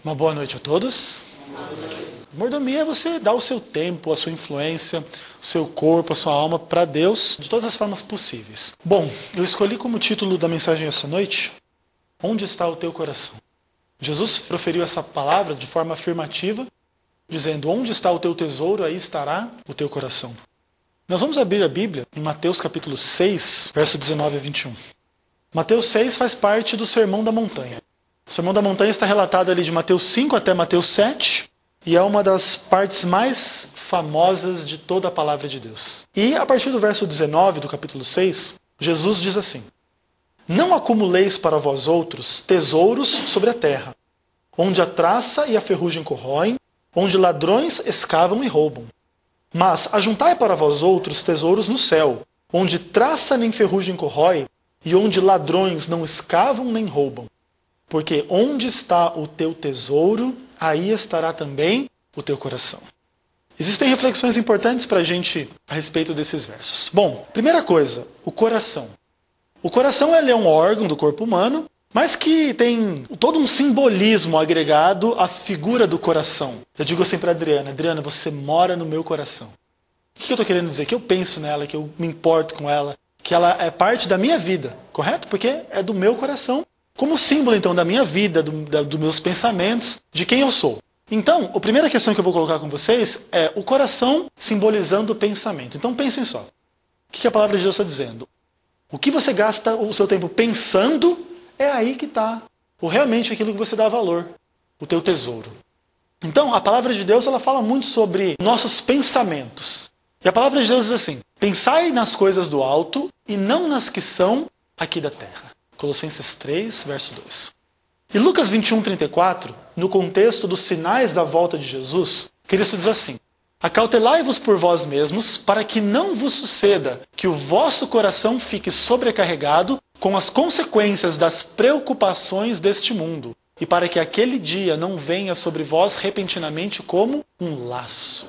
Uma boa noite a todos. Mordomia é você dar o seu tempo, a sua influência, o seu corpo, a sua alma para Deus de todas as formas possíveis. Bom, eu escolhi como título da mensagem essa noite, Onde está o teu coração? Jesus proferiu essa palavra de forma afirmativa, dizendo, onde está o teu tesouro, aí estará o teu coração. Nós vamos abrir a Bíblia em Mateus capítulo 6, verso 19 a 21. Mateus 6 faz parte do Sermão da Montanha. O Sermão da Montanha está relatado ali de Mateus 5 até Mateus 7, e é uma das partes mais famosas de toda a palavra de Deus. E a partir do verso 19 do capítulo 6, Jesus diz assim, não acumuleis para vós outros tesouros sobre a terra, onde a traça e a ferrugem corroem, onde ladrões escavam e roubam. Mas ajuntai para vós outros tesouros no céu, onde traça nem ferrugem corrói, e onde ladrões não escavam nem roubam. Porque onde está o teu tesouro, aí estará também o teu coração. Existem reflexões importantes para a gente a respeito desses versos. Bom, primeira coisa, o coração. O coração ele é um órgão do corpo humano, mas que tem todo um simbolismo agregado à figura do coração. Eu digo assim para a Adriana, Adriana, você mora no meu coração. O que eu estou querendo dizer? Que eu penso nela, que eu me importo com ela, que ela é parte da minha vida, correto? Porque é do meu coração, como símbolo então da minha vida, dos meus pensamentos, de quem eu sou. Então, a primeira questão que eu vou colocar com vocês é o coração simbolizando o pensamento. Então pensem só, o que a palavra de Deus está dizendo? O que você gasta o seu tempo pensando, é aí que está realmente aquilo que você dá valor, o teu tesouro. Então, a palavra de Deus ela fala muito sobre nossos pensamentos. E a palavra de Deus diz assim, pensai nas coisas do alto e não nas que são aqui da terra. Colossenses 3, verso 2. E Lucas 21, 34, no contexto dos sinais da volta de Jesus, Cristo diz assim, acautelai-vos por vós mesmos, para que não vos suceda que o vosso coração fique sobrecarregado com as consequências das preocupações deste mundo, e para que aquele dia não venha sobre vós repentinamente como um laço.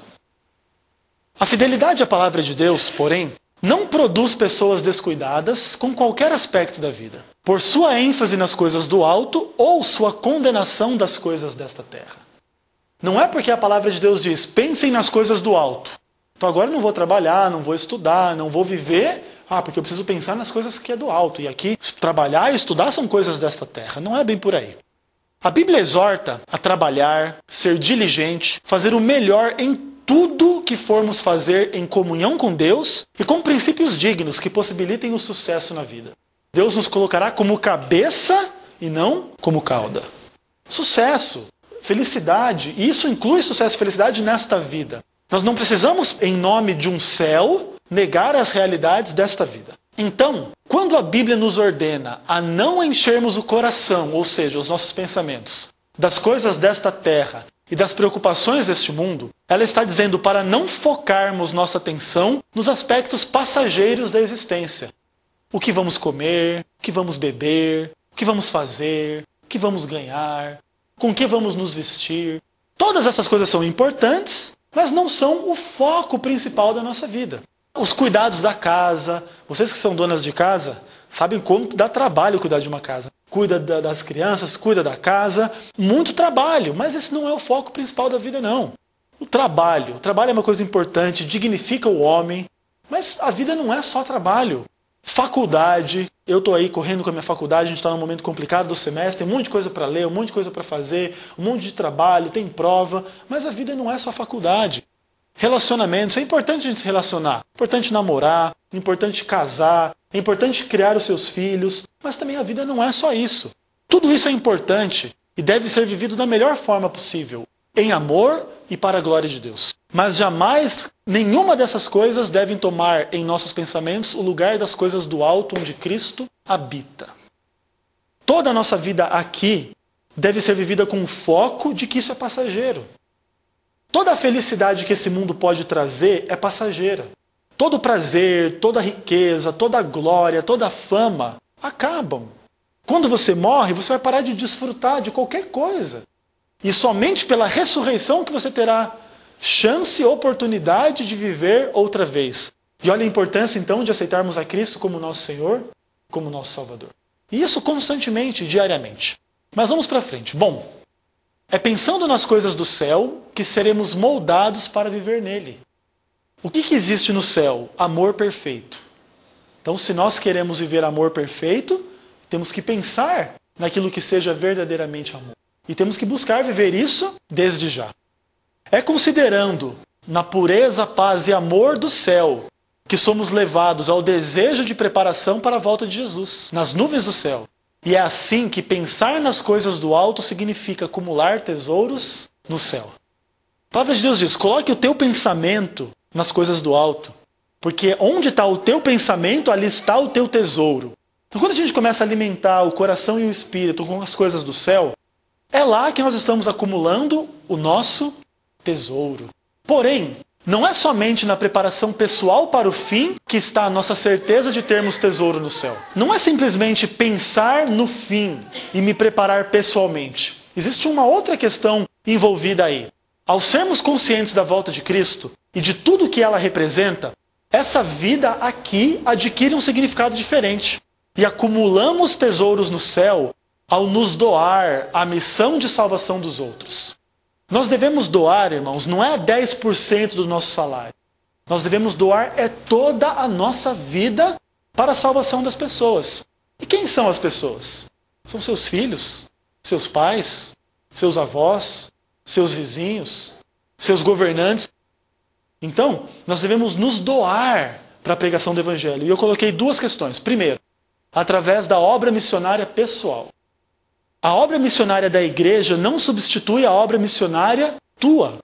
A fidelidade à palavra de Deus, porém, não produz pessoas descuidadas com qualquer aspecto da vida, por sua ênfase nas coisas do alto ou sua condenação das coisas desta terra. Não é porque a palavra de Deus diz, pensem nas coisas do alto. Então agora eu não vou trabalhar, não vou estudar, não vou viver, porque eu preciso pensar nas coisas que é do alto. E aqui, trabalhar e estudar são coisas desta terra. Não é bem por aí. A Bíblia exorta a trabalhar, ser diligente, fazer o melhor em tudo que formos fazer em comunhão com Deus e com princípios dignos que possibilitem o sucesso na vida. Deus nos colocará como cabeça e não como cauda. Sucesso, felicidade, e isso inclui sucesso e felicidade nesta vida. Nós não precisamos, em nome de um céu, negar as realidades desta vida. Então, quando a Bíblia nos ordena a não enchermos o coração, ou seja, os nossos pensamentos, das coisas desta terra e das preocupações deste mundo, ela está dizendo para não focarmos nossa atenção nos aspectos passageiros da existência. O que vamos comer, o que vamos beber, o que vamos fazer, o que vamos ganhar, com que vamos nos vestir. Todas essas coisas são importantes, mas não são o foco principal da nossa vida. Os cuidados da casa, vocês que são donas de casa, sabem como dá trabalho cuidar de uma casa. Cuida das crianças, cuida da casa, muito trabalho, mas esse não é o foco principal da vida não. O trabalho é uma coisa importante, dignifica o homem, mas a vida não é só trabalho. Faculdade, eu estou aí correndo com a minha faculdade, a gente está num momento complicado do semestre, tem um monte de coisa para ler, um monte de coisa para fazer, um monte de trabalho, tem prova, mas a vida não é só faculdade. Relacionamentos, é importante a gente se relacionar, é importante namorar, é importante casar, é importante criar os seus filhos, mas também a vida não é só isso. Tudo isso é importante e deve ser vivido da melhor forma possível, em amor e para a glória de Deus. Mas jamais nenhuma dessas coisas devem tomar em nossos pensamentos o lugar das coisas do alto onde Cristo habita. Toda a nossa vida aqui deve ser vivida com o foco de que isso é passageiro. Toda a felicidade que esse mundo pode trazer é passageira. Todo prazer, toda riqueza, toda glória, toda fama acabam. Quando você morre, você vai parar de desfrutar de qualquer coisa. E somente pela ressurreição que você terá chance e oportunidade de viver outra vez. E olha a importância então de aceitarmos a Cristo como nosso Senhor, como nosso Salvador. E isso constantemente, diariamente. Mas vamos para frente. Bom, É pensando nas coisas do céu que seremos moldados para viver nele. O que existe no céu? Amor perfeito. Então, se nós queremos viver amor perfeito, temos que pensar naquilo que seja verdadeiramente amor. E temos que buscar viver isso desde já. É considerando na pureza, paz e amor do céu que somos levados ao desejo de preparação para a volta de Jesus, nas nuvens do céu. E é assim que pensar nas coisas do alto significa acumular tesouros no céu. A palavra de Deus diz, coloque o teu pensamento nas coisas do alto. Porque onde está o teu pensamento, ali está o teu tesouro. Então quando a gente começa a alimentar o coração e o espírito com as coisas do céu, é lá que nós estamos acumulando o nosso tesouro. Porém, não é somente na preparação pessoal para o fim que está a nossa certeza de termos tesouro no céu. Não é simplesmente pensar no fim e me preparar pessoalmente. Existe uma outra questão envolvida aí. Ao sermos conscientes da volta de Cristo e de tudo que ela representa, essa vida aqui adquire um significado diferente. E acumulamos tesouros no céu ao nos doar a missão de salvação dos outros. Nós devemos doar, irmãos, não é 10% do nosso salário. Nós devemos doar toda a nossa vida para a salvação das pessoas. E quem são as pessoas? São seus filhos, seus pais, seus avós, seus vizinhos, seus governantes. Então, nós devemos nos doar para a pregação do Evangelho. E eu coloquei duas questões. Primeiro, através da obra missionária pessoal. A obra missionária da igreja não substitui a obra missionária tua.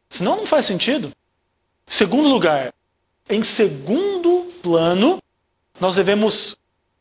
Senão não faz sentido. Segundo lugar, em segundo plano, nós devemos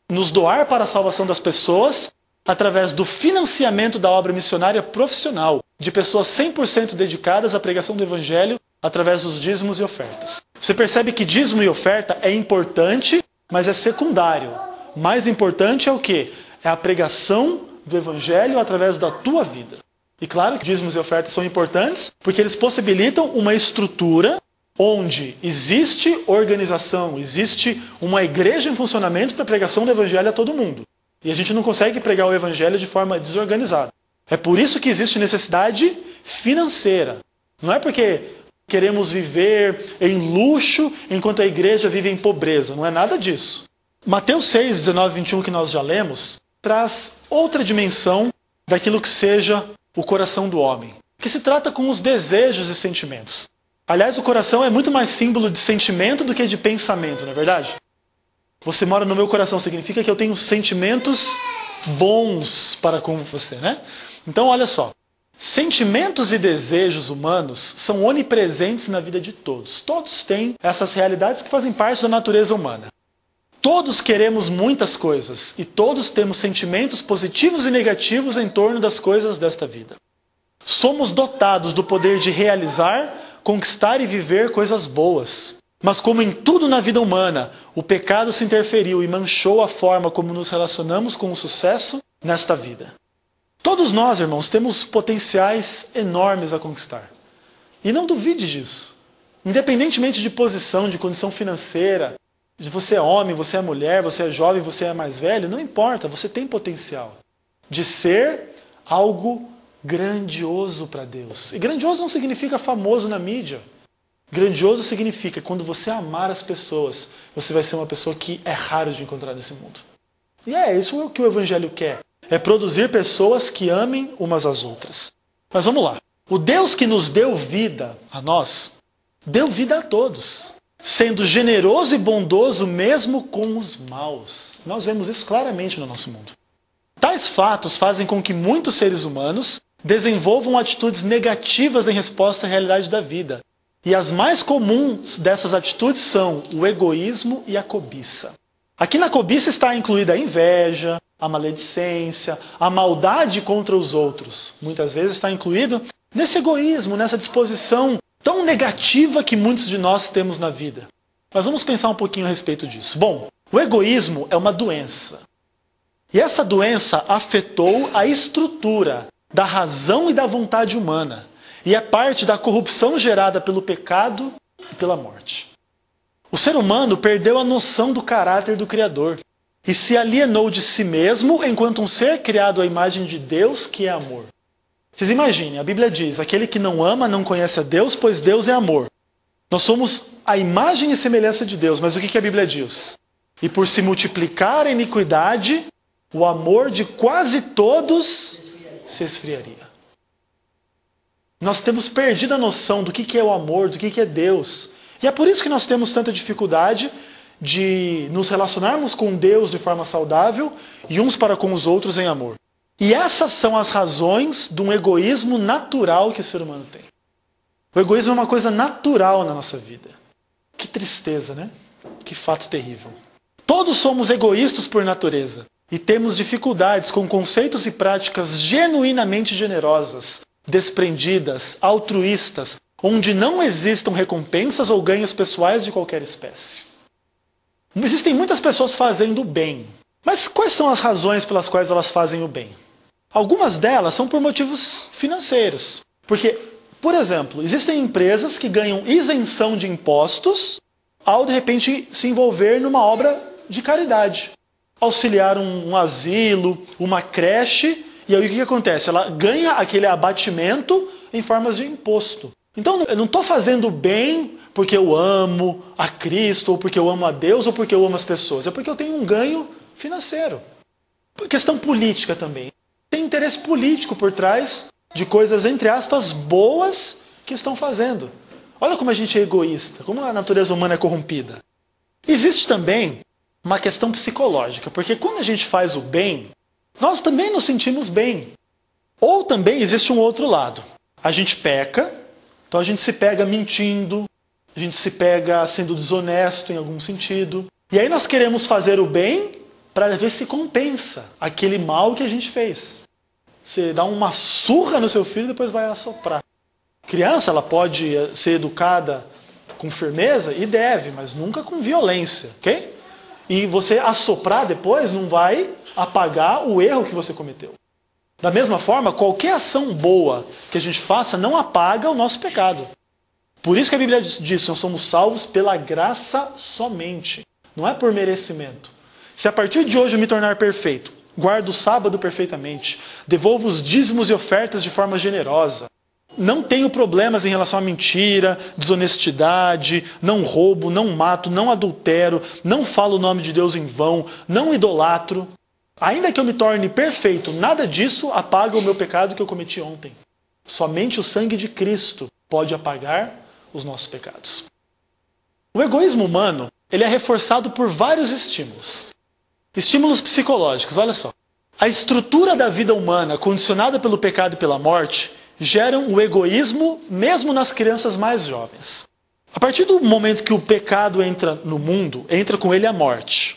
nos doar para a salvação das pessoas através do financiamento da obra missionária profissional, de pessoas 100% dedicadas à pregação do Evangelho através dos dízimos e ofertas. Você percebe que dízimo e oferta é importante, mas é secundário. Mais importante é o quê? É a pregação do Evangelho através da tua vida. E claro que dízimos e ofertas são importantes, porque eles possibilitam uma estrutura onde existe organização, existe uma igreja em funcionamento para a pregação do Evangelho a todo mundo. E a gente não consegue pregar o Evangelho de forma desorganizada. É por isso que existe necessidade financeira. Não é porque queremos viver em luxo enquanto a igreja vive em pobreza. Não é nada disso. Mateus 6, 19 e 21, que nós já lemos, traz outra dimensão daquilo que seja o coração do homem, que se trata com os desejos e sentimentos. Aliás, o coração é muito mais símbolo de sentimento do que de pensamento, não é verdade? Você mora no meu coração, significa que eu tenho sentimentos bons para com você, né? Então, olha só. Sentimentos e desejos humanos são onipresentes na vida de todos. Todos têm essas realidades que fazem parte da natureza humana. Todos queremos muitas coisas e todos temos sentimentos positivos e negativos em torno das coisas desta vida. Somos dotados do poder de realizar, conquistar e viver coisas boas. Mas como em tudo na vida humana, o pecado se interferiu e manchou a forma como nos relacionamos com o sucesso nesta vida. Todos nós, irmãos, temos potenciais enormes a conquistar. E não duvide disso. Independentemente de posição, de condição financeira, de você é homem, você é mulher, você é jovem, você é mais velho, não importa, você tem potencial de ser algo grandioso para Deus. E grandioso não significa famoso na mídia. Grandioso significa quando você amar as pessoas, você vai ser uma pessoa que é raro de encontrar nesse mundo. E é isso que o Evangelho quer. É produzir pessoas que amem umas às outras. Mas vamos lá. O Deus que nos deu vida a nós, deu vida a todos, sendo generoso e bondoso mesmo com os maus. Nós vemos isso claramente no nosso mundo. Tais fatos fazem com que muitos seres humanos desenvolvam atitudes negativas em resposta à realidade da vida. E as mais comuns dessas atitudes são o egoísmo e a cobiça. Aqui na cobiça está incluída a inveja, a maledicência, a maldade contra os outros. Muitas vezes está incluído nesse egoísmo, nessa disposição tão negativa que muitos de nós temos na vida. Mas vamos pensar um pouquinho a respeito disso. Bom, o egoísmo é uma doença. E essa doença afetou a estrutura da razão e da vontade humana. E é parte da corrupção gerada pelo pecado e pela morte. O ser humano perdeu a noção do caráter do Criador e se alienou de si mesmo enquanto um ser criado à imagem de Deus, que é amor. Vocês imaginem, a Bíblia diz, aquele que não ama não conhece a Deus, pois Deus é amor. Nós somos a imagem e semelhança de Deus, mas o que a Bíblia diz? E por se multiplicar a iniquidade, o amor de quase todos se esfriaria. Nós temos perdido a noção do que é o amor, do que é Deus. E é por isso que nós temos tanta dificuldade de nos relacionarmos com Deus de forma saudável e uns para com os outros em amor. E essas são as razões de um egoísmo natural que o ser humano tem. O egoísmo é uma coisa natural na nossa vida. Que tristeza, né? Que fato terrível. Todos somos egoístas por natureza e temos dificuldades com conceitos e práticas genuinamente generosas, desprendidas, altruístas, onde não existam recompensas ou ganhos pessoais de qualquer espécie. Existem muitas pessoas fazendo o bem. Mas quais são as razões pelas quais elas fazem o bem? Algumas delas são por motivos financeiros. Porque, por exemplo, existem empresas que ganham isenção de impostos ao, de repente, se envolver numa obra de caridade. Auxiliar um asilo, uma creche, e aí o que acontece? Ela ganha aquele abatimento em formas de imposto. Então, eu não estou fazendo bem porque eu amo a Cristo, ou porque eu amo a Deus, ou porque eu amo as pessoas. É porque eu tenho um ganho financeiro. Questão política também. Tem interesse político por trás de coisas, entre aspas, boas que estão fazendo. Olha como a gente é egoísta, como a natureza humana é corrompida. Existe também uma questão psicológica, porque quando a gente faz o bem, nós também nos sentimos bem. Ou também existe um outro lado. A gente peca, então a gente se pega mentindo, a gente se pega sendo desonesto em algum sentido. E aí nós queremos fazer o bem para ver se compensa aquele mal que a gente fez. Você dá uma surra no seu filho e depois vai assoprar. Criança, ela pode ser educada com firmeza e deve, mas nunca com violência, ok? E você assoprar depois não vai apagar o erro que você cometeu. Da mesma forma, qualquer ação boa que a gente faça não apaga o nosso pecado. Por isso que a Bíblia diz, nós somos salvos pela graça somente. Não é por merecimento. Se a partir de hoje eu me tornar perfeito, guardo o sábado perfeitamente, devolvo os dízimos e ofertas de forma generosa, não tenho problemas em relação à mentira, desonestidade, não roubo, não mato, não adultero, não falo o nome de Deus em vão, não idolatro. Ainda que eu me torne perfeito, nada disso apaga o meu pecado que eu cometi ontem. Somente o sangue de Cristo pode apagar os nossos pecados. O egoísmo humano, ele é reforçado por vários estímulos. Estímulos psicológicos, olha só. A estrutura da vida humana, condicionada pelo pecado e pela morte, geram o egoísmo mesmo nas crianças mais jovens. A partir do momento que o pecado entra no mundo, entra com ele a morte.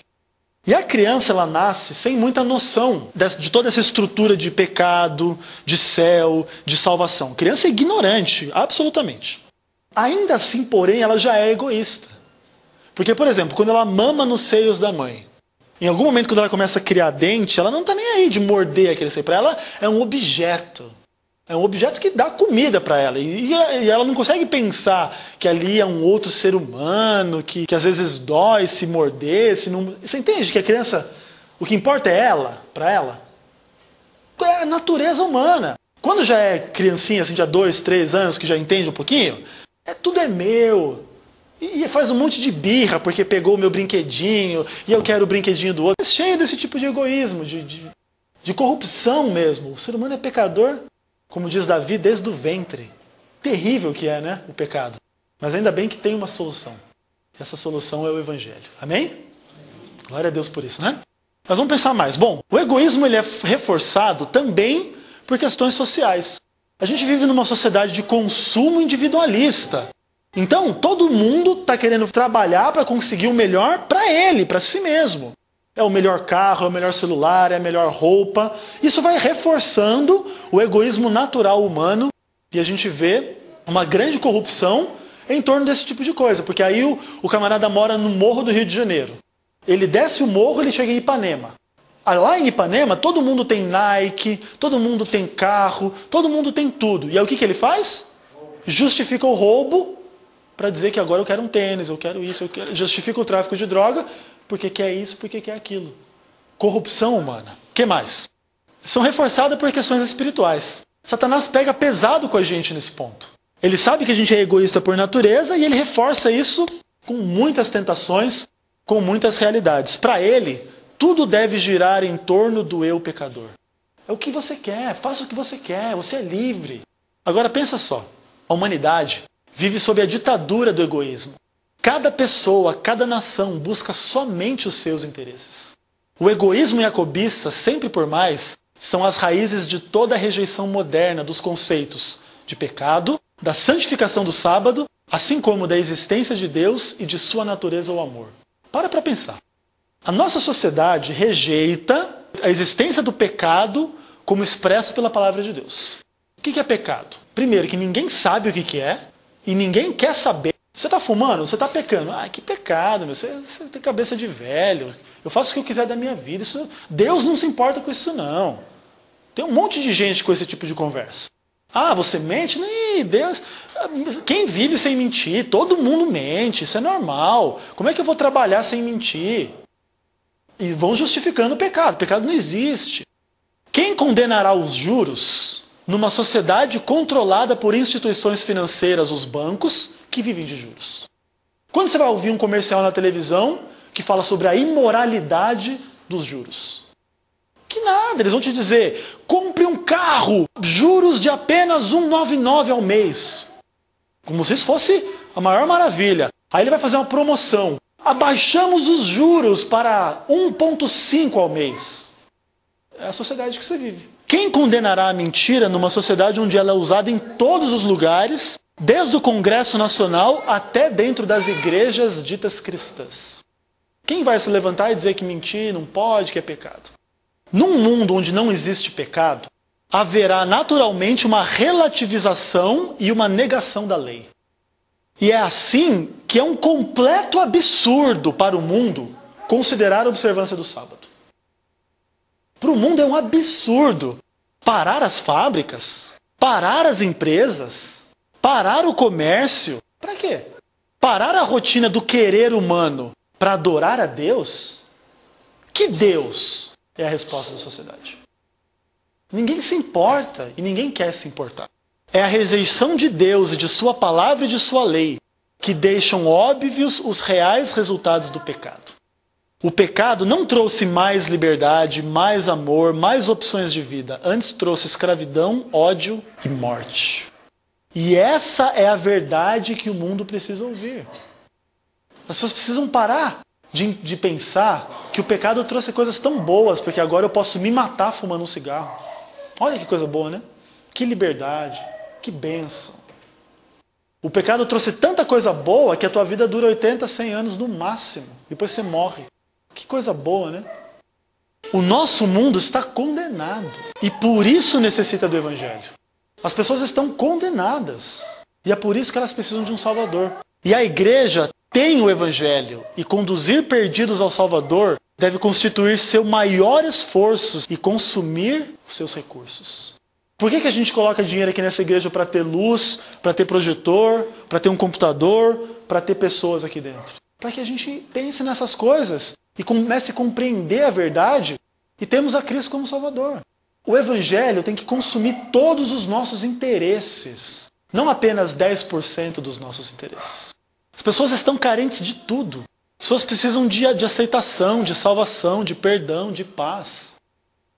E a criança, ela nasce sem muita noção de toda essa estrutura de pecado, de céu, de salvação. A criança é ignorante, absolutamente. Ainda assim, porém, ela já é egoísta. Porque, por exemplo, quando ela mama nos seios da mãe, em algum momento, quando ela começa a criar dente, ela não está nem aí de morder aquele seio. Para ela, é um objeto. É um objeto que dá comida para ela. E ela não consegue pensar que ali é um outro ser humano, que às vezes dói se morder. Se não... Você entende que a criança, o que importa é ela, para ela? É a natureza humana. Quando já é criancinha, assim, já 2, 3 anos, que já entende um pouquinho, tudo é meu. E faz um monte de birra porque pegou o meu brinquedinho e eu quero o brinquedinho do outro. É cheio desse tipo de egoísmo, de corrupção mesmo. O ser humano é pecador, como diz Davi, desde o ventre. Terrível que é, né, o pecado. Mas ainda bem que tem uma solução. Essa solução é o Evangelho. Amém? Glória a Deus por isso, né? Mas vamos pensar mais. Bom, o egoísmo ele é reforçado também por questões sociais. A gente vive numa sociedade de consumo individualista. Então, todo mundo está querendo trabalhar para conseguir o melhor para ele, para si mesmo. É o melhor carro, é o melhor celular, é a melhor roupa. Isso vai reforçando o egoísmo natural humano e a gente vê uma grande corrupção em torno desse tipo de coisa. Porque aí o camarada mora no morro do Rio de Janeiro. Ele desce o morro, ele chega em Ipanema. Lá em Ipanema, todo mundo tem Nike, todo mundo tem carro, todo mundo tem tudo. E aí o que ele faz? Justifica o roubo para dizer que agora eu quero um tênis, eu quero isso, justifica o tráfico de droga, porque quer isso, porque quer aquilo. Corrupção humana. O que mais? São reforçadas por questões espirituais. Satanás pega pesado com a gente nesse ponto. Ele sabe que a gente é egoísta por natureza e ele reforça isso com muitas tentações, com muitas realidades. Para ele, tudo deve girar em torno do eu pecador. É o que você quer, faça o que você quer, você é livre. Agora pensa só, a humanidade vive sob a ditadura do egoísmo. Cada pessoa, cada nação busca somente os seus interesses. O egoísmo e a cobiça, sempre por mais, são as raízes de toda a rejeição moderna dos conceitos de pecado, da santificação do sábado, assim como da existência de Deus e de sua natureza ou amor. Para pensar. A nossa sociedade rejeita a existência do pecado como expresso pela palavra de Deus. O que é pecado? Primeiro, que ninguém sabe o que é e ninguém quer saber. Você está fumando? Você está pecando. Ah, que pecado, meu. Você tem cabeça de velho. Eu faço o que eu quiser da minha vida. Deus não se importa com isso, não. Tem um monte de gente com esse tipo de conversa. Ah, você mente? Nem Deus. Quem vive sem mentir? Todo mundo mente. Isso é normal. Como é que eu vou trabalhar sem mentir? E vão justificando o pecado. O pecado não existe. Quem condenará os juros numa sociedade controlada por instituições financeiras, os bancos, que vivem de juros? Quando você vai ouvir um comercial na televisão que fala sobre a imoralidade dos juros? Que nada, eles vão te dizer, compre um carro, juros de apenas 1,99 ao mês. Como se isso fosse a maior maravilha. Aí ele vai fazer uma promoção. Abaixamos os juros para 1,5 ao mês. É a sociedade que você vive. Quem condenará a mentira numa sociedade onde ela é usada em todos os lugares, desde o Congresso Nacional até dentro das igrejas ditas cristãs? Quem vai se levantar e dizer que mentir não pode, que é pecado? Num mundo onde não existe pecado, haverá naturalmente uma relativização e uma negação da lei. E é assim que é um completo absurdo para o mundo considerar a observância do sábado. Para o mundo é um absurdo parar as fábricas, parar as empresas, parar o comércio. Para quê? Parar a rotina do querer humano para adorar a Deus? Que Deus? É a resposta da sociedade. Ninguém se importa e ninguém quer se importar. É a rejeição de Deus e de sua palavra e de sua lei que deixam óbvios os reais resultados do pecado. O pecado não trouxe mais liberdade, mais amor, mais opções de vida. Antes trouxe escravidão, ódio e morte. E essa é a verdade que o mundo precisa ouvir. As pessoas precisam parar de pensar que o pecado trouxe coisas tão boas, porque agora eu posso me matar fumando um cigarro. Olha que coisa boa, né? Que liberdade, que bênção. O pecado trouxe tanta coisa boa que a tua vida dura 80, 100 anos no máximo. Depois você morre. Que coisa boa, né? O nosso mundo está condenado. E por isso necessita do Evangelho. As pessoas estão condenadas. E é por isso que elas precisam de um Salvador. E a igreja tem o Evangelho. E conduzir perdidos ao Salvador deve constituir seu maior esforço e consumir os seus recursos. Por que a gente coloca dinheiro aqui nessa igreja para ter luz, para ter projetor, para ter um computador, para ter pessoas aqui dentro? Para que a gente pense nessas coisas e comece a compreender a verdade e temos a Cristo como Salvador. O Evangelho tem que consumir todos os nossos interesses, não apenas 10% dos nossos interesses. As pessoas estão carentes de tudo. As pessoas precisam de aceitação, de salvação, de perdão, de paz.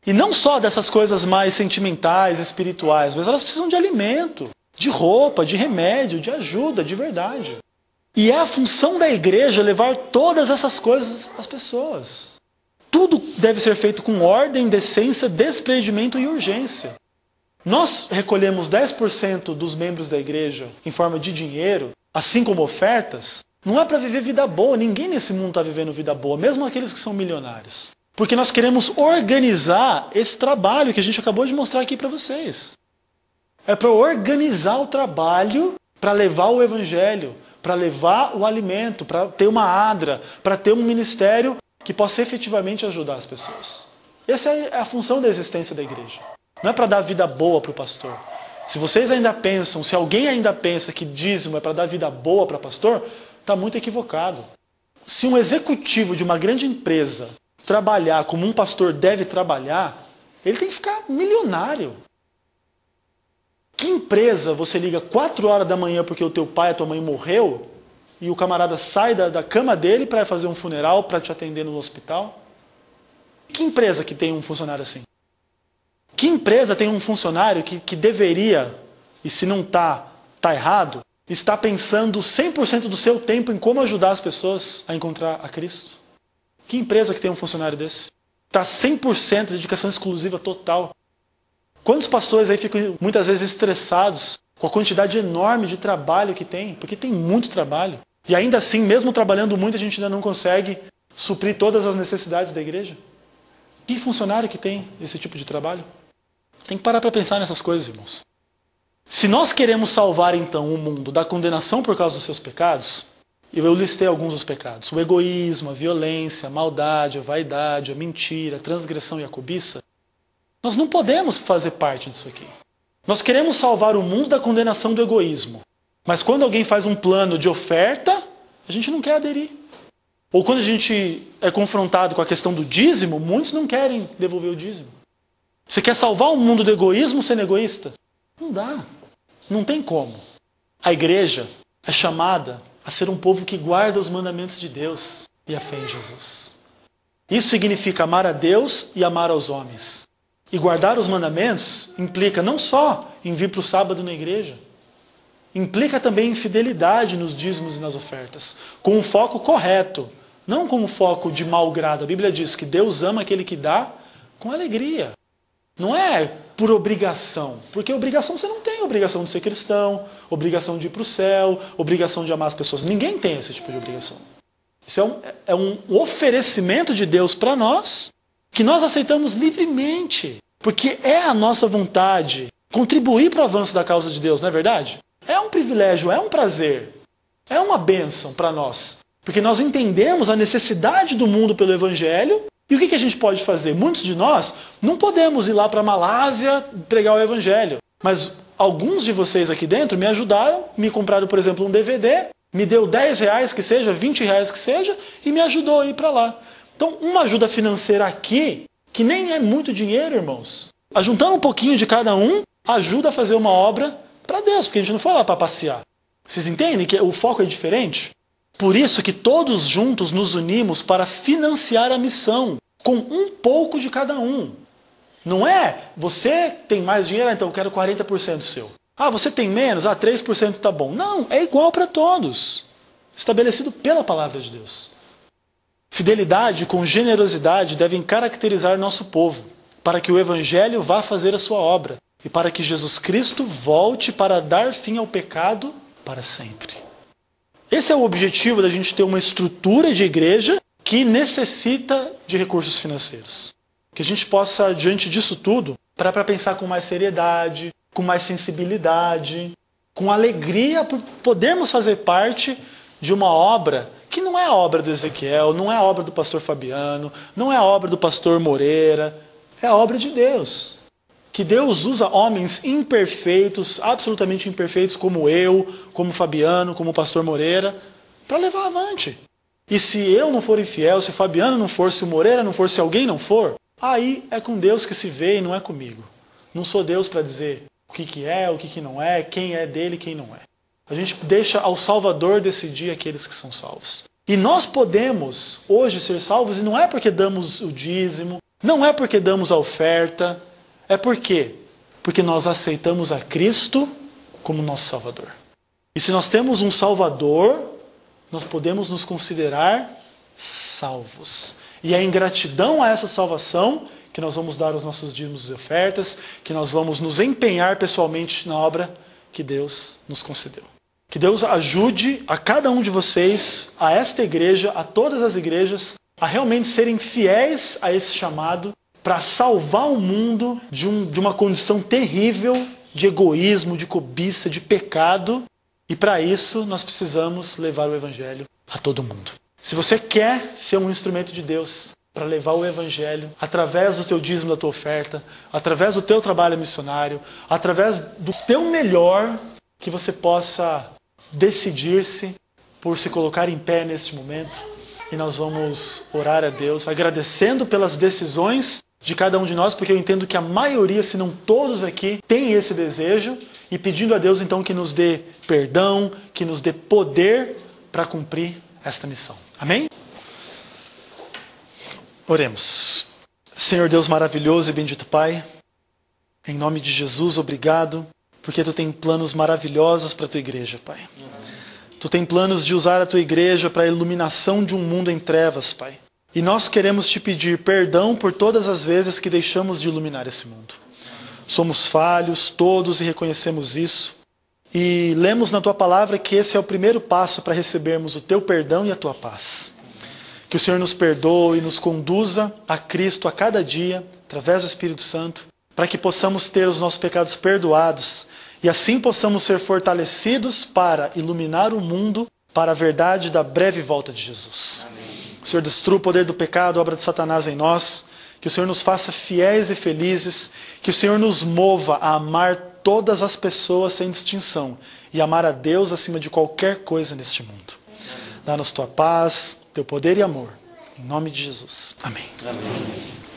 E não só dessas coisas mais sentimentais, espirituais, mas elas precisam de alimento, de roupa, de remédio, de ajuda, de verdade. E é a função da igreja levar todas essas coisas às pessoas. Tudo deve ser feito com ordem, decência, desprendimento e urgência. Nós recolhemos 10% dos membros da igreja em forma de dinheiro, assim como ofertas, não é para viver vida boa. Ninguém nesse mundo está vivendo vida boa, mesmo aqueles que são milionários. Porque nós queremos organizar esse trabalho que a gente acabou de mostrar aqui para vocês. É para organizar o trabalho, para levar o Evangelho, para levar o alimento, para ter uma adra, para ter um ministério que possa efetivamente ajudar as pessoas. Essa é a função da existência da igreja. Não é para dar vida boa para o pastor. Se vocês ainda pensam, se alguém ainda pensa que dízimo é para dar vida boa para pastor, está muito equivocado. Se um executivo de uma grande empresa trabalhar como um pastor deve trabalhar, ele tem que ficar milionário. empresa você liga 4 horas da manhã porque o teu pai, a tua mãe morreu, e o camarada sai da cama dele para fazer um funeral, para te atender no hospital? Que empresa que tem um funcionário assim? Que empresa tem um funcionário que deveria, e se não está errado, está pensando 100% do seu tempo em como ajudar as pessoas a encontrar a Cristo? Que empresa que tem um funcionário desse? Está 100% de dedicação exclusiva total. Quantos pastores aí ficam muitas vezes estressados com a quantidade enorme de trabalho que tem? Porque tem muito trabalho. E ainda assim, mesmo trabalhando muito, a gente ainda não consegue suprir todas as necessidades da igreja. Que funcionário que tem esse tipo de trabalho? Tem que parar para pensar nessas coisas, irmãos. Se nós queremos salvar, então, o mundo da condenação por causa dos seus pecados, eu listei alguns dos pecados. O egoísmo, a violência, a maldade, a vaidade, a mentira, a transgressão e a cobiça. Nós não podemos fazer parte disso aqui. Nós queremos salvar o mundo da condenação do egoísmo. Mas quando alguém faz um plano de oferta, a gente não quer aderir. Ou quando a gente é confrontado com a questão do dízimo, muitos não querem devolver o dízimo. Você quer salvar o mundo do egoísmo sendo egoísta? Não dá. Não tem como. A igreja é chamada a ser um povo que guarda os mandamentos de Deus e a fé em Jesus. Isso significa amar a Deus e amar aos homens. E guardar os mandamentos implica não só em vir para o sábado na igreja, implica também em fidelidade nos dízimos e nas ofertas, com um foco correto, não com um foco de mau grado. A Bíblia diz que Deus ama aquele que dá com alegria. Não é por obrigação, porque obrigação você não tem obrigação de ser cristão, obrigação de ir para o céu, obrigação de amar as pessoas. Ninguém tem esse tipo de obrigação. Isso é um oferecimento de Deus para nós, que nós aceitamos livremente, porque é a nossa vontade contribuir para o avanço da causa de Deus, não é verdade? É um privilégio, é um prazer, é uma bênção para nós, porque nós entendemos a necessidade do mundo pelo Evangelho. E o que a gente pode fazer? Muitos de nós não podemos ir lá para a Malásia pregar o Evangelho. Mas alguns de vocês aqui dentro me ajudaram, me compraram, por exemplo, um DVD, me deu R$10 que seja, R$20 que seja, e me ajudou a ir para lá. Então, uma ajuda financeira aqui, que nem é muito dinheiro, irmãos, ajuntando um pouquinho de cada um, ajuda a fazer uma obra para Deus, porque a gente não foi lá para passear. Vocês entendem que o foco é diferente? Por isso que todos juntos nos unimos para financiar a missão, com um pouco de cada um. Não é, você tem mais dinheiro, então eu quero 40% seu. Ah, você tem menos? Ah, 3% tá bom. Não, é igual para todos. Estabelecido pela palavra de Deus. Fidelidade com generosidade devem caracterizar nosso povo, para que o Evangelho vá fazer a sua obra, e para que Jesus Cristo volte para dar fim ao pecado para sempre. Esse é o objetivo da gente ter uma estrutura de igreja que necessita de recursos financeiros. Que a gente possa, diante disso tudo, parar para pensar com mais seriedade, com mais sensibilidade, com alegria por podermos fazer parte de uma obra que não é a obra do Ezequiel, não é a obra do pastor Fabiano, não é a obra do pastor Moreira, é a obra de Deus. Que Deus usa homens imperfeitos, absolutamente imperfeitos, como eu, como Fabiano, como o pastor Moreira, para levar avante. E se eu não for infiel, se o Fabiano não for, se o Moreira não for, se alguém não for, aí é com Deus que se vê e não é comigo. Não sou Deus para dizer o que é, o que não é, quem é dele e quem não é. A gente deixa ao Salvador decidir aqueles que são salvos. E nós podemos hoje ser salvos, e não é porque damos o dízimo, não é porque damos a oferta. É por quê? Porque nós aceitamos a Cristo como nosso Salvador. E se nós temos um Salvador, nós podemos nos considerar salvos. E é em gratidão a essa salvação que nós vamos dar os nossos dízimos e ofertas, que nós vamos nos empenhar pessoalmente na obra que Deus nos concedeu. Que Deus ajude a cada um de vocês, a esta igreja, a todas as igrejas, a realmente serem fiéis a esse chamado, para salvar o mundo de uma condição terrível de egoísmo, de cobiça, de pecado. E para isso nós precisamos levar o Evangelho a todo mundo. Se você quer ser um instrumento de Deus para levar o Evangelho através do teu dízimo, da tua oferta, através do teu trabalho missionário, através do teu melhor, que você possa decidir-se por se colocar em pé neste momento. E nós vamos orar a Deus, agradecendo pelas decisões de cada um de nós, porque eu entendo que a maioria, se não todos aqui, tem esse desejo, e pedindo a Deus então que nos dê perdão, que nos dê poder para cumprir esta missão. Amém? Oremos. Senhor Deus maravilhoso e bendito Pai, em nome de Jesus, obrigado, porque Tu tem planos maravilhosos para a Tua igreja, Pai. Tu tem planos de usar a Tua igreja para a iluminação de um mundo em trevas, Pai. E nós queremos Te pedir perdão por todas as vezes que deixamos de iluminar esse mundo. Somos falhos, todos, e reconhecemos isso. E lemos na Tua palavra que esse é o primeiro passo para recebermos o Teu perdão e a Tua paz. Que o Senhor nos perdoe e nos conduza a Cristo a cada dia, através do Espírito Santo, para que possamos ter os nossos pecados perdoados e assim possamos ser fortalecidos para iluminar o mundo para a verdade da breve volta de Jesus. Amém. O Senhor destrua o poder do pecado, a obra de Satanás em nós, que o Senhor nos faça fiéis e felizes, que o Senhor nos mova a amar todas as pessoas sem distinção e amar a Deus acima de qualquer coisa neste mundo. Dá-nos Tua paz, Teu poder e amor. Em nome de Jesus. Amém. Amém.